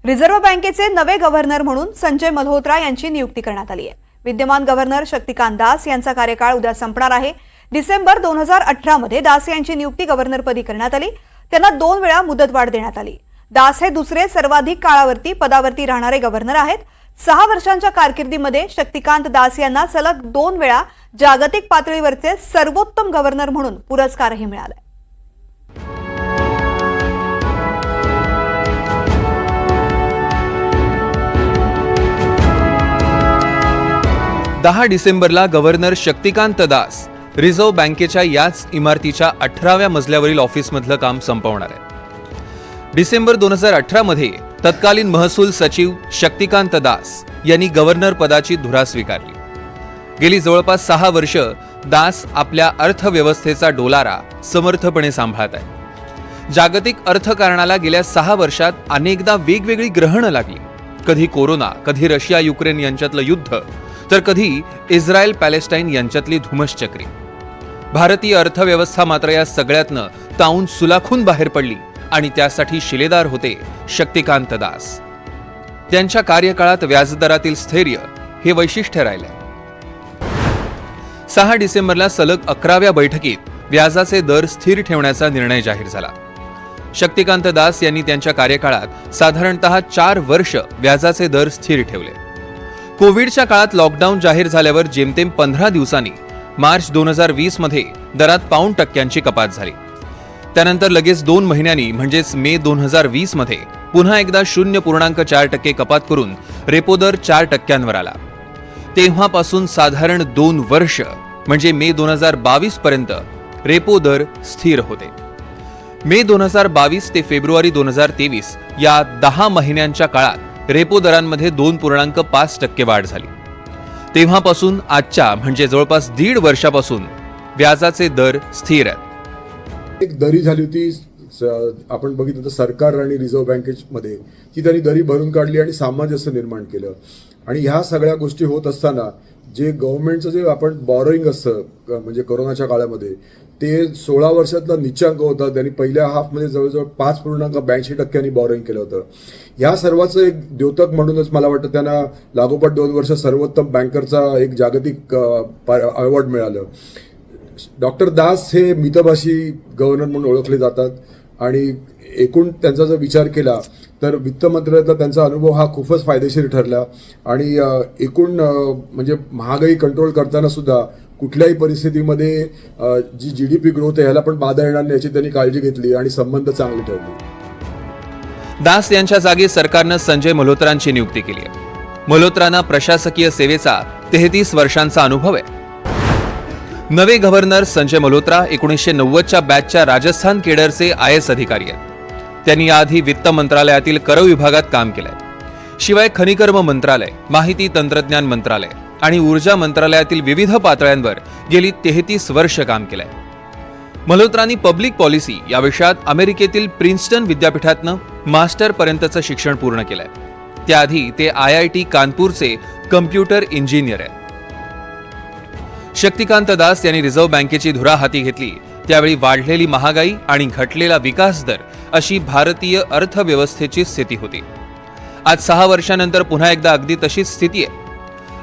Reserve बँकेचे नवे governor म्हणून संजय मल्होत्रा यांची नियुक्ती करण्यात आली आहे। विद्यमान गव्हर्नर शक्तिकांत दास यांचा कार्यकाळ उद्या संपणार आहे। डिसेंबर 2018 मध्ये दास यांची नियुक्ती गव्हर्नरपदी करण्यात आली। त्यांना 2 वेळा मुदतवाढ देण्यात आली। दास हे दुसरे सर्वाधिक काळावरती पदावरती राहणारे गव्हर्नर आहेत। 6 वर्षांच्या कारकिर्दीमध्ये शक्तिकांत दास यांना सलग 2 वेळा जागतिक पातळीवरचे सर्वोत्तम गव्हर्नर म्हणून पुरस्कारही मिळाला। 10 डिसेंबरला गव्हर्नर शक्तिकांत दास रिझर्व्ह बँकेच्या याच इमारतीच्या 18व्या मजल्यावरील ऑफिसमधलं काम संपवणार आहे। डिसेंबर 2018 मध्ये तत्कालीन महसूल सचिव शक्तिकांत दास यांनी गव्हर्नर पदाची धुरा स्वीकारली। गेली जवळपास 6 वर्ष दास आपल्या अर्थव्यवस्थेचा डोलारा समर्थपणे सांभाळत आहेत। जागतिक अर्थकारणाला गेल्या 6 वर्षात अनेकदा वेगवेगळी ग्रहणं लागली। कधी कोरोना, कधी रशिया युक्रेन यांच्यातलं युद्ध, तर कधी इस्रायल पॅलेस्टाईन यांच्यातली धुमश्चक्री। भारतीय अर्थव्यवस्था मात्र या सगळ्यातनं तावून सुलाखून बाहेर पडली आणि त्यासाठी शिलेदार होते शक्तिकांत दास। त्यांच्या कार्यकाळात व्याजदरातील स्थैर्य हे वैशिष्ट्य राहिले। 6 डिसेंबरला सलग 11व्या बैठकीत व्याजाचे दर स्थिर ठेवण्याचा निर्णय जाहीर झाला। शक्तिकांत दास यांनी त्यांच्या कार्यकाळात साधारणतः 4 वर्ष व्याजाचे दर स्थिर ठेवले। कोविडच्या काळात लॉकडाऊन जाहीर झाल्यावर जेमतेम 15 दिवसांनी मार्च 2020 मध्ये दरात 0.5% कपात झाली। त्यानंतर लगेच 2 महिन्यांनी म्हणजेच मे 2020 मध्ये पुन्हा एकदा 0.4% कपात करून रेपो दर 4% आला। तेव्हापासून साधारण 2 वर्ष म्हणजे मे 2022 पर्यंत रेपो दर स्थिर होते। मे 2022 ते फेब्रुवारी 2023 या 10 महिन्यांच्या काळात रेपो दरांमध्ये 2.5% वाढ झाली। तेव्हापासून आजच्या म्हणजे जवळपास 1.5 वर्षापासून व्याजाचे दर स्थिर आहेत। एक दरी झाली होती, आपण बघितलं तर सरकार आणि रिझर्व्ह बँकेमध्ये ती त्यांनी दरी भरून काढली आणि सामंजस्य निर्माण केलं। आणि ह्या सगळ्या गोष्टी होत असताना जे गव्हर्नमेंटचं जे आपण बॉरोईंग असतं म्हणजे कोरोनाच्या काळामध्ये ते 16 वर्षातला निच्चांक होता। त्यांनी पहिल्या हाफमध्ये जवळजवळ 5.82% बॉरोईंग केलं होतं। या सर्वाचं एक द्योतक म्हणूनच मला वाटतं त्यांना लागोपाठ 2 वर्ष सर्वोत्तम बँकरचा एक जागतिक अवॉर्ड मिळालं। डॉक्टर दास हे मितभाषी गव्हर्नर म्हणून ओळखले जातात आणि एकूण त्यांचा जर विचार केला तर वित्त मंत्रालयातला त्यांचा अनुभव हा खूपच फायदेशीर ठरला। आणि एकूण म्हणजे महागाई कंट्रोल करताना सुद्धा कुठल्याही परिस्थितीमध्ये जी GDP ग्रोथ आहे ह्याला पण बाधा येणार नाही याची त्यांनी काळजी घेतली आणि संबंध चांगले ठेवले। दास यांच्या जागी सरकारनं संजय मल्होत्रांची नियुक्ती केली आहे। मल्होत्रांना प्रशासकीय सेवेचा 33 वर्षांचा अनुभव आहे। नवे गव्हर्नर संजय मल्होत्रा 1990च्या बॅचच्या राजस्थान केडरचे IAS अधिकारी आहेत। त्यांनी याआधी वित्त मंत्रालयातील कर विभागात काम केलंय। शिवाय खनिकर्म मंत्रालय, माहिती तंत्रज्ञान मंत्रालय आणि ऊर्जा मंत्रालयातील विविध पातळ्यांवर गेली 33 वर्ष काम केलंय। मल्होत्रांनी पब्लिक पॉलिसी या विषयात अमेरिकेतील प्रिन्स्टन विद्यापीठातनं मास्टर पर्यंतचं शिक्षण पूर्ण केलंय। त्याआधी ते IIT कानपूरचे कम्प्युटर इंजिनियर आहेत। शक्तिकांत दास यांनी रिझर्व्ह बँकेची धुरा हाती घेतली त्यावेळी वाढलेली महागाई आणि घटलेला विकास दर अशी भारतीय अर्थव्यवस्थेची स्थिती होती। आज 6 वर्षांनंतर पुन्हा एकदा अगदी तशीच स्थिती आहे।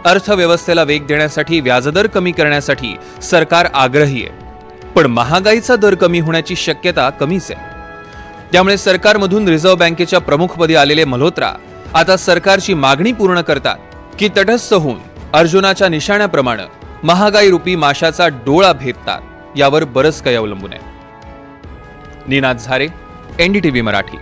अर्थव्यवस्थेला वेग देण्यासाठी व्याजदर कमी करण्यासाठी सरकार आग्रही आहे, पण महागाईचा दर कमी होण्याची शक्यता कमीच आहे। त्यामुळे सरकारमधून रिझर्व्ह बँकेच्या प्रमुखपदी आलेले मल्होत्रा आता सरकारची मागणी पूर्ण करतात की तटस्थ होऊन अर्जुनाच्या निशाण्याप्रमाणे महागाई रूपी माशाचा डोळा भेदतात यावर बरंच काही अवलंबून आहे। निनाद झारे, NDTV मराठी।